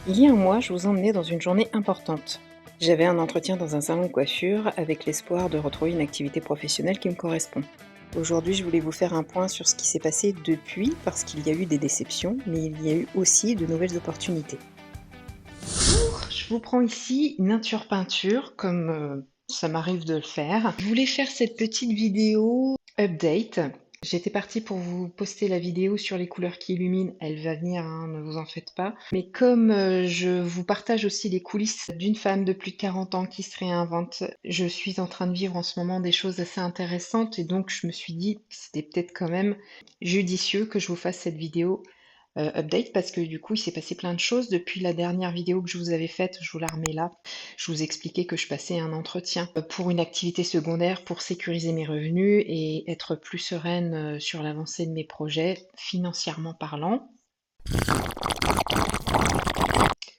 Il y a un mois, je vous emmenais dans une journée importante. J'avais un entretien dans un salon de coiffure avec l'espoir de retrouver une activité professionnelle qui me correspond. Aujourd'hui, je voulais vous faire un point sur ce qui s'est passé depuis, parce qu'il y a eu des déceptions, mais il y a eu aussi de nouvelles opportunités. Je vous prends ici nature peinture, comme ça m'arrive de le faire. Je voulais faire cette petite vidéo update. J'étais partie pour vous poster la vidéo sur les couleurs qui illuminent. Elle va venir, hein, ne vous en faites pas. Mais comme je vous partage aussi les coulisses d'une femme de plus de 40 ans qui se réinvente, je suis en train de vivre en ce moment des choses assez intéressantes et donc je me suis dit que c'était peut-être quand même judicieux que je vous fasse cette vidéo update parce que du coup, il s'est passé plein de choses depuis la dernière vidéo que je vous avais faite. Je vous la remets là. Je vous expliquais que je passais un entretien pour une activité secondaire pour sécuriser mes revenus et être plus sereine sur l'avancée de mes projets, financièrement parlant.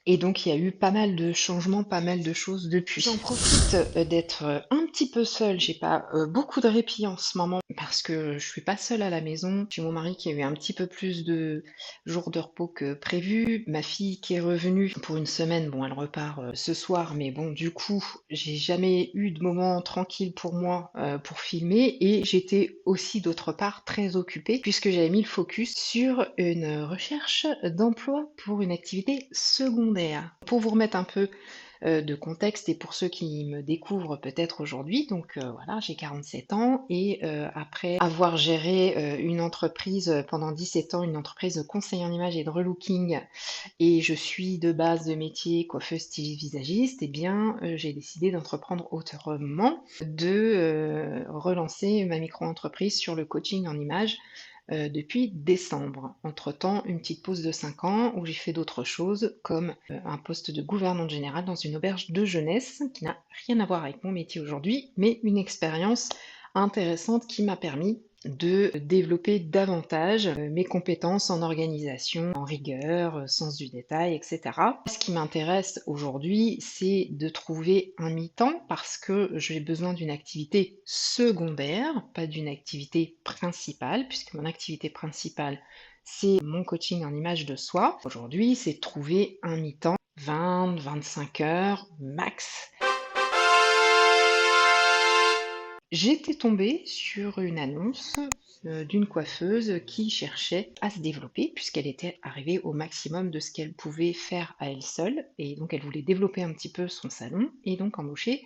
Et donc, il y a eu pas mal de changements, pas mal de choses depuis. J'en profite d'être un petit peu seule. J'ai pas beaucoup de répit en ce moment parce que je suis pas seule à la maison. J'ai mon mari qui a eu un petit peu plus de jours de repos que prévu. Ma fille qui est revenue pour une semaine. Bon, elle repart ce soir, mais bon, du coup, j'ai jamais eu de moment tranquille pour moi pour filmer et j'étais aussi d'autre part très occupée puisque j'avais mis le focus sur une recherche d'emploi pour une activité secondaire. Pour vous remettre un peu de contexte et pour ceux qui me découvrent peut-être aujourd'hui, donc voilà, j'ai 47 ans et après avoir géré une entreprise pendant 17 ans, une entreprise de conseil en image et de relooking, et je suis de base de métier coiffeuse, styliste, visagiste, et bien j'ai décidé d'entreprendre autrement, de relancer ma micro-entreprise sur le coaching en image depuis décembre. Entre-temps, une petite pause de 5 ans où j'ai fait d'autres choses, comme un poste de gouvernante générale dans une auberge de jeunesse, qui n'a rien à voir avec mon métier aujourd'hui, mais une expérience intéressante qui m'a permis de développer davantage mes compétences en organisation, en rigueur, sens du détail, etc. Ce qui m'intéresse aujourd'hui, c'est de trouver un mi-temps parce que j'ai besoin d'une activité secondaire, pas d'une activité principale, puisque mon activité principale, c'est mon coaching en image de soi. Aujourd'hui, c'est de trouver un mi-temps, 20-25 heures max. J'étais tombée sur une annonce d'une coiffeuse qui cherchait à se développer puisqu'elle était arrivée au maximum de ce qu'elle pouvait faire à elle seule et donc elle voulait développer un petit peu son salon et donc embaucher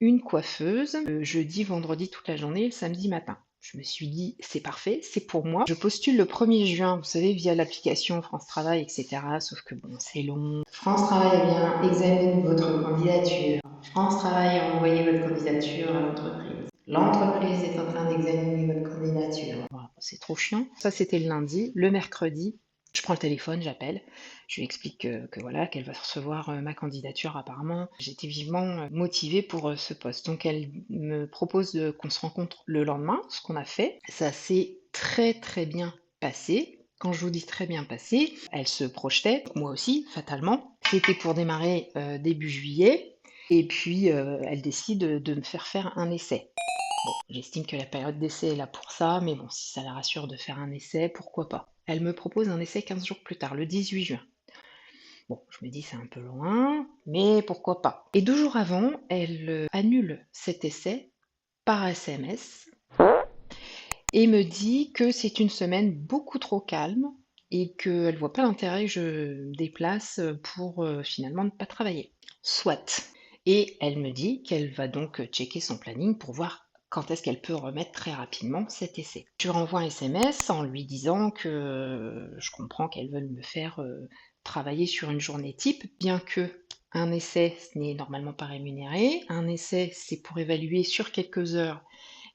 une coiffeuse jeudi, vendredi toute la journée, le samedi matin. Je me suis dit, c'est parfait, c'est pour moi. Je postule le 1er juin, vous savez, via l'application France Travail, etc. Sauf que bon, c'est long. France Travail, eh bien, examine votre candidature. France Travail a envoyé votre candidature à l'entreprise. L'entreprise est en train d'examiner votre candidature. Voilà, c'est trop chiant. Ça, c'était le lundi. Le mercredi, je prends le téléphone, j'appelle. Je lui explique que voilà, qu'elle va recevoir ma candidature apparemment. J'étais vivement motivée pour ce poste. Donc elle me propose qu'on se rencontre le lendemain, ce qu'on a fait. Ça s'est très très bien passé. Quand je vous dis très bien passé, elle se projetait, moi aussi, fatalement. C'était pour démarrer début juillet. Et puis elle décide de me faire un essai. Bon, j'estime que la période d'essai est là pour ça, mais bon, si ça la rassure de faire un essai, pourquoi pas. Elle me propose un essai 15 jours plus tard, le 18 juin. Bon, je me dis c'est un peu loin, mais pourquoi pas. Et 2 jours avant, elle annule cet essai par SMS et me dit que c'est une semaine beaucoup trop calme et qu'elle voit pas l'intérêt que je me déplace pour finalement ne pas travailler. Soit. Et elle me dit qu'elle va donc checker son planning pour voir quand est-ce qu'elle peut remettre très rapidement cet essai. Je lui renvoie un SMS en lui disant que je comprends qu'elles veulent me faire travailler sur une journée type, bien que un essai, ce n'est normalement pas rémunéré. Un essai, c'est pour évaluer sur quelques heures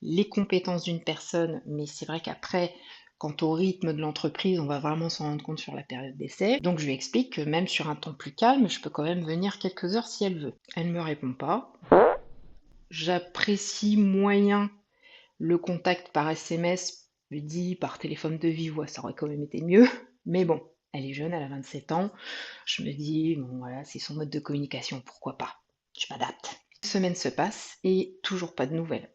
les compétences d'une personne, mais c'est vrai qu'après, quant au rythme de l'entreprise, on va vraiment s'en rendre compte sur la période d'essai. Donc je lui explique que même sur un temps plus calme, je peux quand même venir quelques heures si elle veut. Elle ne me répond pas. J'apprécie moyen le contact par SMS, je lui dis par téléphone de vive voix, ça aurait quand même été mieux. Mais bon, elle est jeune, elle a 27 ans. Je me dis, bon voilà, c'est son mode de communication, pourquoi pas. Je m'adapte. Une semaine se passe et toujours pas de nouvelles.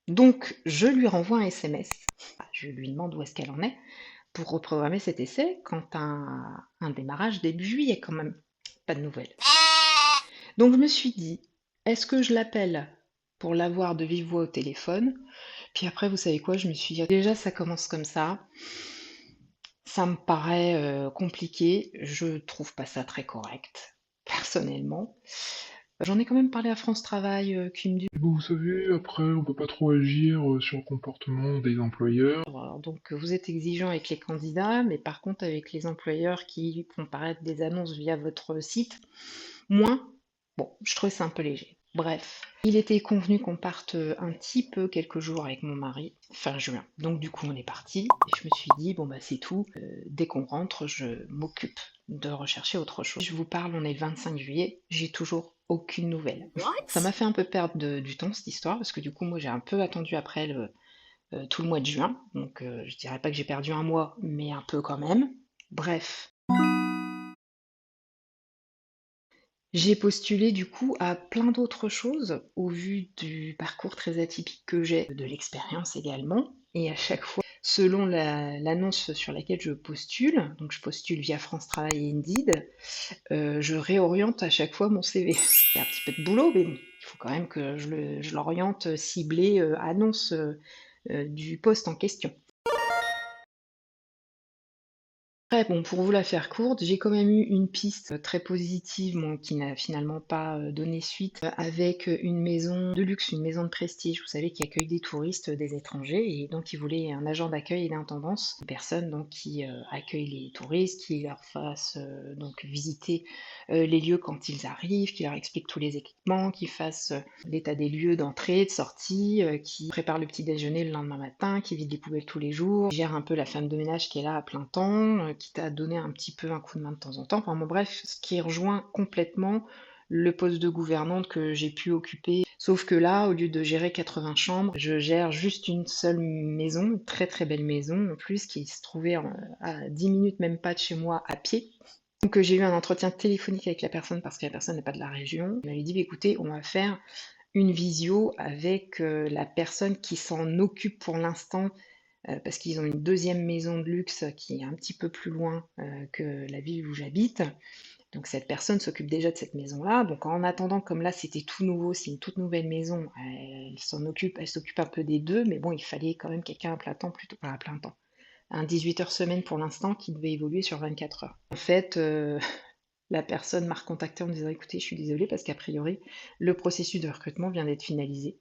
Donc, je lui renvoie un SMS. Je lui demande où est-ce qu'elle en est pour reprogrammer cet essai quant à un démarrage début juillet quand même. pas de nouvelles. Donc je me suis dit, est-ce que je l'appelle pour l'avoir de vive voix au téléphone? Puis après, vous savez quoi, je me suis dit, déjà ça commence comme ça me paraît compliqué, je trouve pas ça très correct, personnellement. J'en ai quand même parlé à France Travail qui me dit, Bon, vous savez, après, on peut pas trop agir sur le comportement des employeurs. alors, donc vous êtes exigeant avec les candidats, mais par contre avec les employeurs qui font paraître des annonces via votre site, moins. Bon, je trouvais ça un peu léger. Bref, il était convenu qu'on parte un petit peu quelques jours avec mon mari, fin juin. Donc du coup, on est parti. Et je me suis dit, bon bah c'est tout. Dès qu'on rentre, je m'occupe de rechercher autre chose. Je vous parle, on est le 25 juillet, j'ai toujours aucune nouvelle. Ça m'a fait un peu perdre du temps cette histoire, parce que du coup, moi j'ai un peu attendu après tout le mois de juin. Donc je dirais pas que j'ai perdu un mois, mais un peu quand même. Bref, j'ai postulé du coup à plein d'autres choses au vu du parcours très atypique que j'ai, de l'expérience également. Et à chaque fois, selon l'annonce sur laquelle je postule, donc je postule via France Travail et Indeed, je réoriente à chaque fois mon CV. C'est un petit peu de boulot, mais bon, il faut quand même que je l'oriente ciblé annonce du poste en question. Après, bon, pour vous la faire courte, j'ai quand même eu une piste très positive, bon, qui n'a finalement pas donné suite, avec une maison de luxe, une maison de prestige, vous savez, qui accueille des touristes, des étrangers, et donc ils voulaient un agent d'accueil et d'intendance, une personne donc qui accueille les touristes, qui leur fasse donc visiter les lieux quand ils arrivent, qui leur explique tous les équipements, qui fasse l'état des lieux d'entrée, de sortie, qui prépare le petit déjeuner le lendemain matin, qui vide les poubelles tous les jours, qui gère un peu la femme de ménage qui est là à plein temps, qui t'a donné un petit peu un coup de main de temps en temps. Enfin bon, bref, ce qui rejoint complètement le poste de gouvernante que j'ai pu occuper. Sauf que là, au lieu de gérer 80 chambres, je gère juste une seule maison, une très très belle maison en plus, qui se trouvait à 10 minutes même pas de chez moi à pied. Donc j'ai eu un entretien téléphonique avec la personne parce que la personne n'est pas de la région. Elle m'a dit, bah, écoutez, on va faire une visio avec la personne qui s'en occupe pour l'instant, parce qu'ils ont une deuxième maison de luxe qui est un petit peu plus loin que la ville où j'habite. Donc cette personne s'occupe déjà de cette maison-là. Donc en attendant, comme là c'était tout nouveau, c'est une toute nouvelle maison, elle s'occupe un peu des deux, mais bon, il fallait quand même quelqu'un à plein temps plutôt, pas à plein temps. Un 18 heures semaine pour l'instant qui devait évoluer sur 24 heures. En fait, la personne m'a recontacté en me disant écoutez, je suis désolée parce qu'a priori, le processus de recrutement vient d'être finalisé.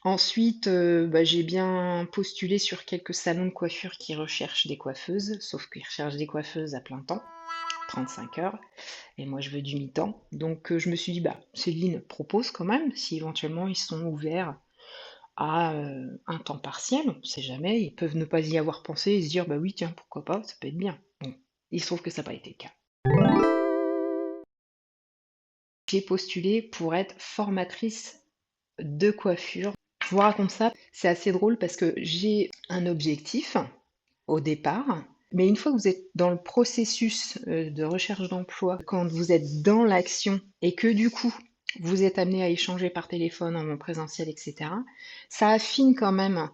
Ensuite, bah, j'ai bien postulé sur quelques salons de coiffure qui recherchent des coiffeuses, sauf qu'ils recherchent des coiffeuses à plein temps, 35 heures, et moi je veux du mi-temps. Donc je me suis dit, bah, Céline propose quand même, si éventuellement ils sont ouverts à un temps partiel, on ne sait jamais, ils peuvent ne pas y avoir pensé et se dire, bah oui, tiens, pourquoi pas, ça peut être bien. Bon, il se trouve que ça n'a pas été le cas. J'ai postulé pour être formatrice de coiffure. Je vous raconte ça, c'est assez drôle parce que j'ai un objectif au départ, mais une fois que vous êtes dans le processus de recherche d'emploi, quand vous êtes dans l'action et que du coup vous êtes amené à échanger par téléphone, en présentiel, etc., ça affine quand même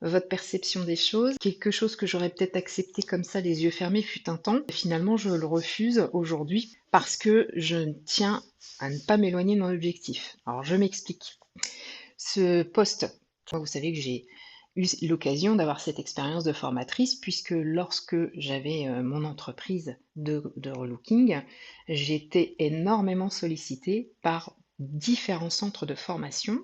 votre perception des choses. Quelque chose que j'aurais peut-être accepté comme ça, les yeux fermés, fut un temps. Finalement, je le refuse aujourd'hui parce que je tiens à ne pas m'éloigner de mon objectif. Alors, je m'explique. Ce poste, vous savez que j'ai eu l'occasion d'avoir cette expérience de formatrice puisque lorsque j'avais mon entreprise de relooking, j'étais énormément sollicitée par différents centres de formation.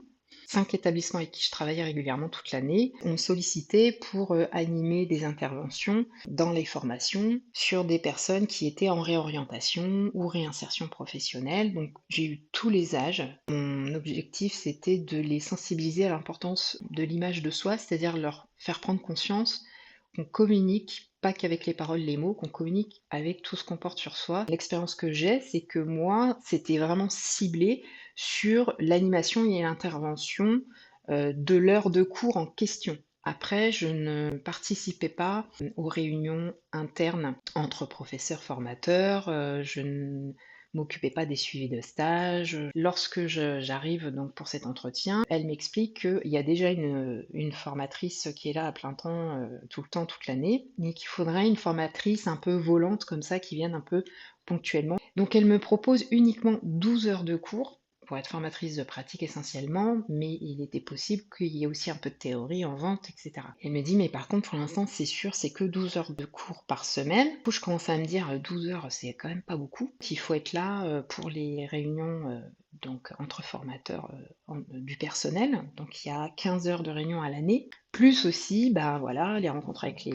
5 établissements avec qui je travaillais régulièrement toute l'année ont sollicité pour animer des interventions dans les formations sur des personnes qui étaient en réorientation ou réinsertion professionnelle. Donc j'ai eu tous les âges. Mon objectif, c'était de les sensibiliser à l'importance de l'image de soi, c'est-à-dire leur faire prendre conscience qu'on communique pas qu'avec les paroles, les mots, qu'on communique avec tout ce qu'on porte sur soi. L'expérience que j'ai, c'est que moi, c'était vraiment ciblé sur l'animation et l'intervention de l'heure de cours en question. Après, je ne participais pas aux réunions internes entre professeurs formateurs, je ne m'occupait pas des suivis de stage. Lorsque j'arrive donc pour cet entretien, elle m'explique qu'il y a déjà une formatrice qui est là à plein temps, tout le temps, toute l'année, mais qu'il faudrait une formatrice un peu volante comme ça, qui vienne un peu ponctuellement. Donc elle me propose uniquement 12 heures de cours pour être formatrice de pratique essentiellement, mais il était possible qu'il y ait aussi un peu de théorie en vente, etc. Elle me dit, mais par contre, pour l'instant, c'est sûr, c'est que 12 heures de cours par semaine. Du coup, je commence à me dire, 12 heures, c'est quand même pas beaucoup. Il faut être là pour les réunions donc entre formateurs du personnel. Donc il y a 15 heures de réunion à l'année, plus aussi, bah voilà, les rencontres avec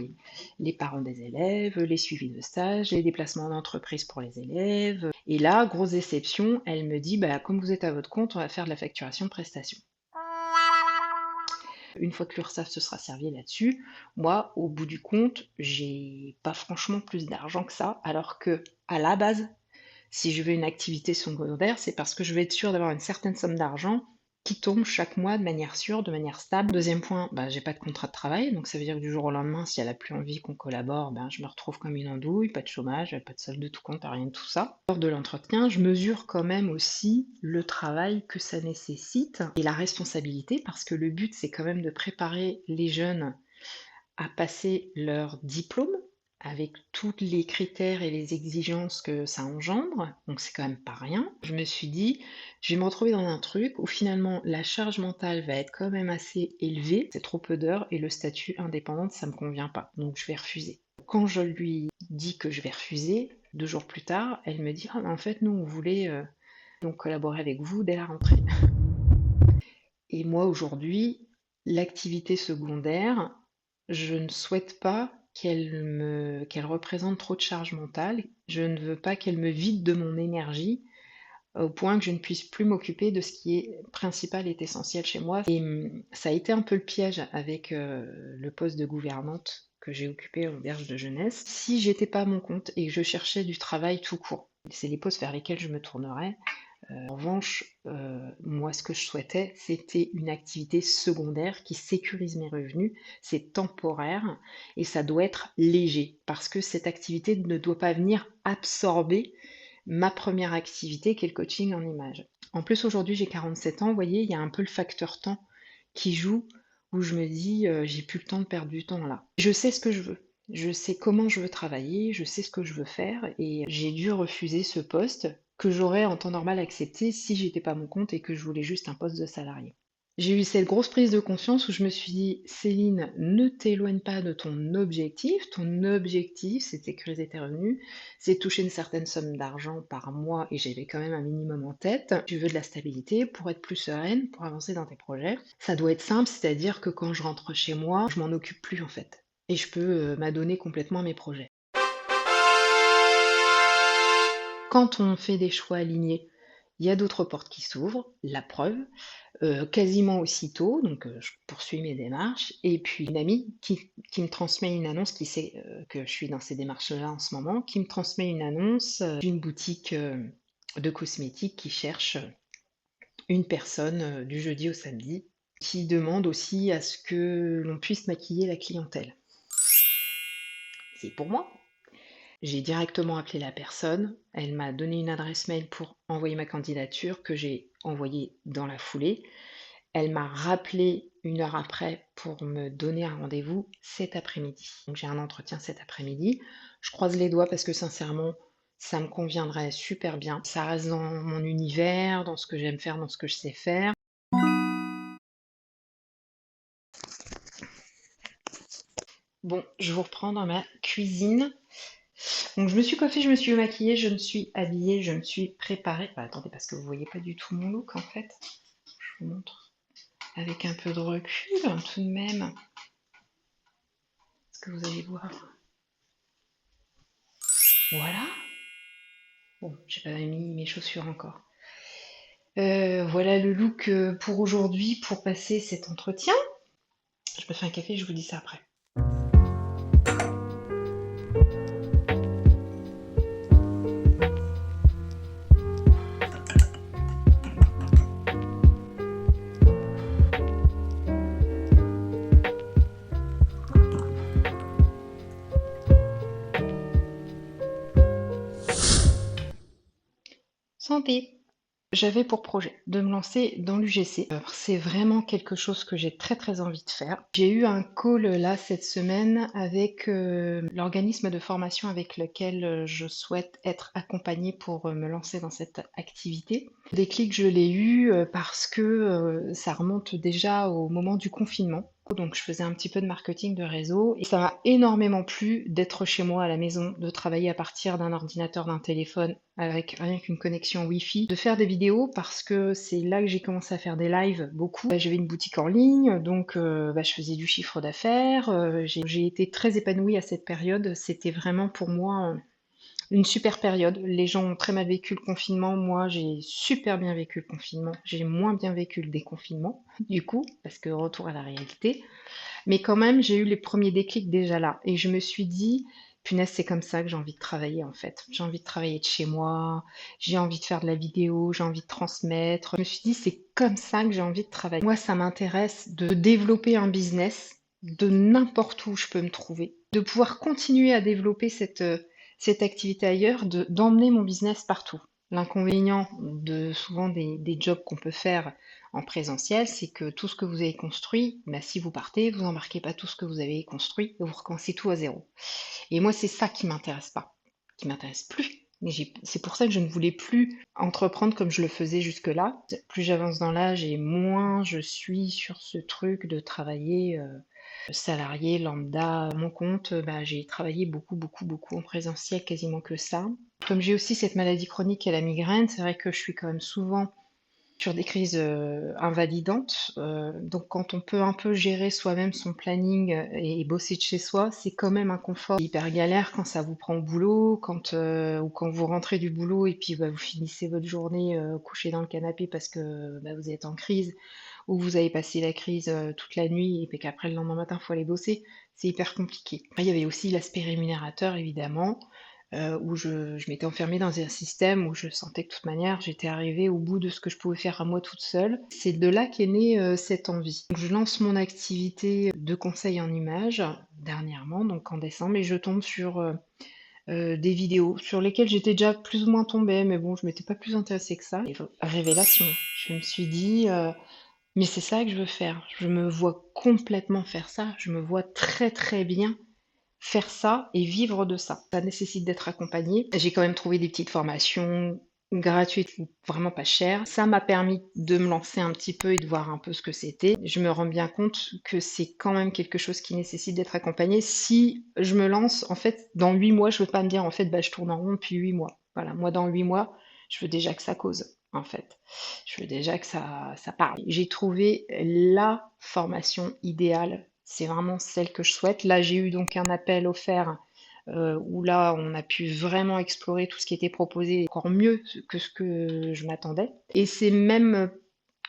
les parents des élèves, les suivis de stage, les déplacements d'entreprise pour les élèves. Et là, grosse déception, elle me dit, bah, comme vous êtes à votre compte, on va faire de la facturation de prestation. Une fois que l'URSSAF se sera servi là-dessus, moi, au bout du compte, j'ai pas franchement plus d'argent que ça, alors que, à la base, si je veux une activité secondaire, c'est parce que je veux être sûre d'avoir une certaine somme d'argent qui tombe chaque mois de manière sûre, de manière stable. Deuxième point, bah, j'ai pas de contrat de travail, donc ça veut dire que du jour au lendemain, si elle a plus envie qu'on collabore, ben, je me retrouve comme une andouille, pas de chômage, pas de solde de tout compte, rien de tout ça. Lors de l'entretien, je mesure quand même aussi le travail que ça nécessite et la responsabilité, parce que le but, c'est quand même de préparer les jeunes à passer leur diplôme avec tous les critères et les exigences que ça engendre, donc c'est quand même pas rien. Je me suis dit, je vais me retrouver dans un truc où finalement la charge mentale va être quand même assez élevée, c'est trop peu d'heures et le statut indépendante ça me convient pas, donc je vais refuser. Quand je lui dis que je vais refuser, 2 jours plus tard, elle me dit, ah en fait nous on voulait donc collaborer avec vous dès la rentrée. Et moi aujourd'hui, l'activité secondaire, je ne souhaite pas qu'elle représente trop de charge mentale. Je ne veux pas qu'elle me vide de mon énergie au point que je ne puisse plus m'occuper de ce qui est principal et essentiel chez moi. Et ça a été un peu le piège avec le poste de gouvernante que j'ai occupé au Berge de Jeunesse. Si j'étais pas à mon compte et que je cherchais du travail tout court, c'est les postes vers lesquels je me tournerais. En revanche, moi, ce que je souhaitais, c'était une activité secondaire qui sécurise mes revenus. C'est temporaire et ça doit être léger parce que cette activité ne doit pas venir absorber ma première activité qui est le coaching en images. En plus, aujourd'hui, j'ai 47 ans. Vous voyez, il y a un peu le facteur temps qui joue où je me dis, j'ai plus le temps de perdre du temps là. Je sais ce que je veux. Je sais comment je veux travailler, je sais ce que je veux faire et j'ai dû refuser ce poste que j'aurais en temps normal accepté si j'étais pas à mon compte et que je voulais juste un poste de salarié. J'ai eu cette grosse prise de conscience où je me suis dit, Céline, ne t'éloigne pas de ton objectif. Ton objectif, c'est de sécuriser tes revenus, c'est de toucher une certaine somme d'argent par mois et j'avais quand même un minimum en tête. Tu veux de la stabilité pour être plus sereine, pour avancer dans tes projets. Ça doit être simple, c'est-à-dire que quand je rentre chez moi, je m'en occupe plus en fait. Et je peux m'adonner complètement à mes projets. Quand on fait des choix alignés, il y a d'autres portes qui s'ouvrent, la preuve, quasiment aussitôt, donc je poursuis mes démarches. Et puis une amie qui me transmet une annonce, qui sait que je suis dans ces démarches-là en ce moment, qui me transmet une annonce d'une boutique de cosmétiques qui cherche une personne du jeudi au samedi, qui demande aussi à ce que l'on puisse maquiller la clientèle. C'est pour moi. J'ai directement appelé la personne, elle m'a donné une adresse mail pour envoyer ma candidature que j'ai envoyée dans la foulée. Elle m'a rappelé 1 heure après pour me donner un rendez-vous cet après-midi. Donc j'ai un entretien cet après-midi. Je croise les doigts parce que sincèrement, ça me conviendrait super bien. Ça reste dans mon univers, dans ce que j'aime faire, dans ce que je sais faire. Bon, je vous reprends dans ma cuisine. Donc je me suis coiffée, je me suis maquillée, je me suis habillée, je me suis préparée. Bah, attendez, parce que vous voyez pas du tout mon look en fait. Je vous montre avec un peu de recul tout de même. Ce que vous allez voir. Voilà. Bon, j'ai pas mis mes chaussures encore. Voilà le look pour aujourd'hui pour passer cet entretien. Je me fais un café, je vous dis ça après. Santé. J'avais pour projet de me lancer dans l'UGC. C'est vraiment quelque chose que j'ai très très envie de faire. J'ai eu un call là cette semaine avec l'organisme de formation avec lequel je souhaite être accompagnée pour me lancer dans cette activité. Le déclic, je l'ai eu parce que ça remonte déjà au moment du confinement. Donc je faisais un petit peu de marketing de réseau et ça m'a énormément plu d'être chez moi à la maison, de travailler à partir d'un ordinateur, d'un téléphone avec rien qu'une connexion Wi-Fi, de faire des vidéos parce que c'est là que j'ai commencé à faire des lives beaucoup. J'avais une boutique en ligne, donc je faisais du chiffre d'affaires. J'ai été très épanouie à cette période. C'était vraiment pour moi une super période. Les gens ont très mal vécu le confinement. Moi, j'ai super bien vécu le confinement. J'ai moins bien vécu le déconfinement, du coup, parce que retour à la réalité. Mais quand même, j'ai eu les premiers déclics déjà là. Et je me suis dit, punaise, c'est comme ça que j'ai envie de travailler en fait. J'ai envie de travailler de chez moi, j'ai envie de faire de la vidéo, j'ai envie de transmettre. Je me suis dit, c'est comme ça que j'ai envie de travailler. Moi, ça m'intéresse de développer un business de n'importe où je peux me trouver, de pouvoir continuer à développer cette activité ailleurs, d'emmener mon business partout. L'inconvénient de souvent des jobs qu'on peut faire en présentiel, c'est que tout ce que vous avez construit, bah, si vous partez, vous embarquez pas tout ce que vous avez construit et vous recommencez tout à zéro. Et moi, c'est ça qui m'intéresse pas, qui m'intéresse plus. C'est pour ça que je ne voulais plus entreprendre comme je le faisais jusque-là. Plus j'avance dans l'âge et moins je suis sur ce truc de travailler salarié, lambda, à mon compte. Bah, j'ai travaillé beaucoup, beaucoup, beaucoup en présentiel, quasiment que ça. Comme j'ai aussi cette maladie chronique et la migraine, c'est vrai que je suis quand même souvent sur des crises invalidantes. Donc quand on peut un peu gérer soi-même son planning et bosser de chez soi, c'est quand même un confort. C'est hyper galère quand ça vous prend au boulot, ou quand vous rentrez du boulot et puis bah, vous finissez votre journée couché dans le canapé parce que bah, vous êtes en crise ou vous avez passé la crise toute la nuit et puis qu'après le lendemain matin il faut aller bosser. C'est hyper compliqué. Après, il y avait aussi l'aspect rémunérateur évidemment où je m'étais enfermée dans un système où je sentais que de toute manière j'étais arrivée au bout de ce que je pouvais faire à moi toute seule. C'est de là qu'est née cette envie. Donc, je lance mon activité de conseil en images dernièrement, donc en décembre, et je tombe sur des vidéos sur lesquelles j'étais déjà plus ou moins tombée, mais bon, je m'étais pas plus intéressée que ça. Et révélation, je me suis dit, mais c'est ça que je veux faire. Je me vois complètement faire ça. Je me vois très très bien faire ça et vivre de ça. Ça nécessite d'être accompagné. J'ai quand même trouvé des petites formations gratuites ou vraiment pas chères. Ça m'a permis de me lancer un petit peu et de voir un peu ce que c'était. Je me rends bien compte que c'est quand même quelque chose qui nécessite d'être accompagné. Si je me lance, en fait, dans 8 mois, je veux pas me dire, en fait, bah, je tourne en rond depuis 8 mois. Voilà, moi, dans 8 mois, je veux déjà que ça cause, en fait. Je veux déjà que ça parle. J'ai trouvé la formation idéale. C'est vraiment celle que je souhaite. Là, j'ai eu donc un appel offert où là, on a pu vraiment explorer tout ce qui était proposé, encore mieux que ce que je m'attendais. Et c'est même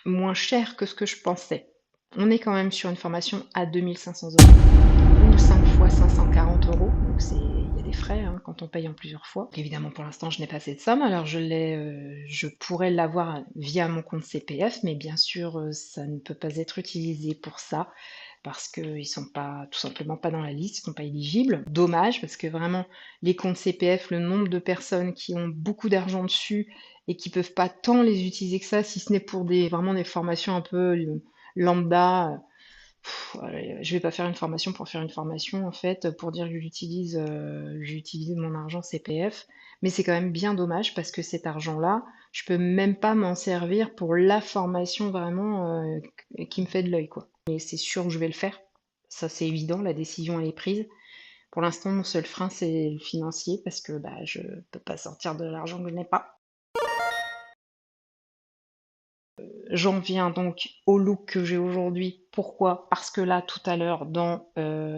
moins cher que ce que je pensais. On est quand même sur une formation à 2 500 € ou 5 fois 540 euros. Donc il y a des frais hein, quand on paye en plusieurs fois. Évidemment, pour l'instant, je n'ai pas cette somme. Alors je pourrais l'avoir via mon compte CPF, mais bien sûr, ça ne peut pas être utilisé pour ça parce qu'ils sont pas tout simplement pas dans la liste, ils sont pas éligibles. Dommage parce que vraiment les comptes CPF, le nombre de personnes qui ont beaucoup d'argent dessus et qui peuvent pas tant les utiliser que ça, si ce n'est pour vraiment des formations un peu lambda. Je vais pas faire une formation pour faire une formation en fait, pour dire que j'utilise mon argent CPF, mais c'est quand même bien dommage parce que cet argent-là, je peux même pas m'en servir pour la formation vraiment qui me fait de l'œil quoi. Mais c'est sûr que je vais le faire, ça c'est évident, la décision elle est prise. Pour l'instant, mon seul frein c'est le financier parce que bah je peux pas sortir de l'argent que je n'ai pas. J'en viens donc au look que j'ai aujourd'hui. Pourquoi? Parce que là, tout à l'heure, dans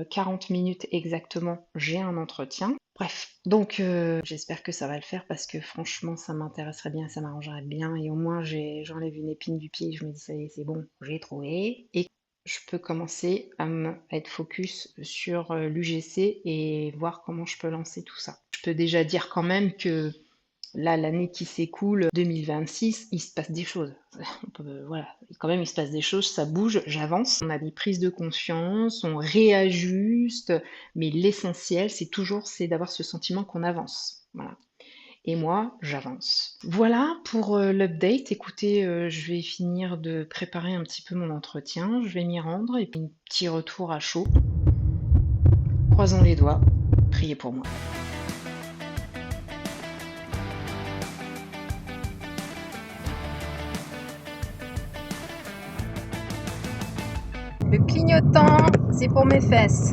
40 minutes exactement, j'ai un entretien. Bref, donc j'espère que ça va le faire parce que franchement, ça m'intéresserait bien, ça m'arrangerait bien et au moins j'enlève une épine du pied et je me dis ça y est, c'est bon, j'ai trouvé et je peux commencer à être focus sur l'UGC et voir comment je peux lancer tout ça. Je peux déjà dire quand même que là, l'année qui s'écoule, 2026, il se passe des choses. Voilà, quand même, il se passe des choses, ça bouge, j'avance. On a des prises de conscience, on réajuste, mais l'essentiel, c'est d'avoir ce sentiment qu'on avance. Voilà. et moi, j'avance. Voilà pour l'update. Écoutez, je vais finir de préparer un petit peu mon entretien, je vais m'y rendre et puis un petit retour à chaud. Croisons les doigts, priez pour moi. Le clignotant, c'est pour mes fesses.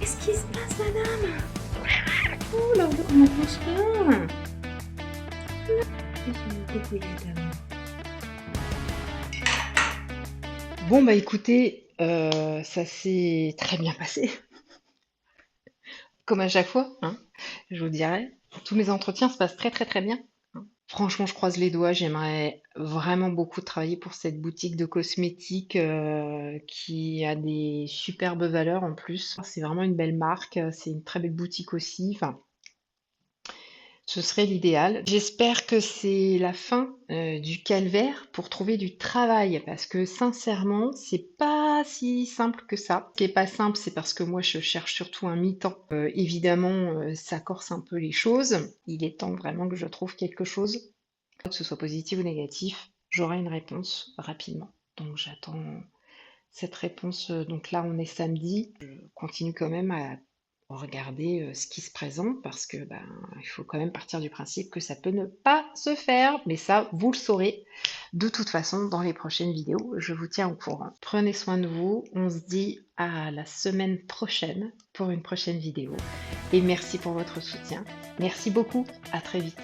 Qu'est-ce qui se passe, madame? Oh, la robe me pense pas. Bon, bah écoutez, ça s'est très bien passé, comme à chaque fois, hein, je vous dirais. Tous mes entretiens se passent très très très bien. Franchement, je croise les doigts. J'aimerais vraiment beaucoup travailler pour cette boutique de cosmétiques qui a des superbes valeurs en plus. C'est vraiment une belle marque. C'est une très belle boutique aussi. Enfin, ce serait l'idéal. J'espère que c'est la fin du calvaire pour trouver du travail parce que sincèrement, c'est pas si simple que ça. Ce qui est pas simple, c'est parce que moi, je cherche surtout un mi-temps. Évidemment, ça corse un peu les choses. Il est temps vraiment que je trouve quelque chose, que ce soit positif ou négatif, j'aurai une réponse rapidement. Donc j'attends cette réponse. Donc là, on est samedi. Je continue quand même à regarder ce qui se présente parce que ben, il faut quand même partir du principe que ça peut ne pas se faire. Mais ça, vous le saurez de toute façon dans les prochaines vidéos. Je vous tiens au courant. Prenez soin de vous. On se dit à la semaine prochaine pour une prochaine vidéo. Et merci pour votre soutien. Merci beaucoup. À très vite.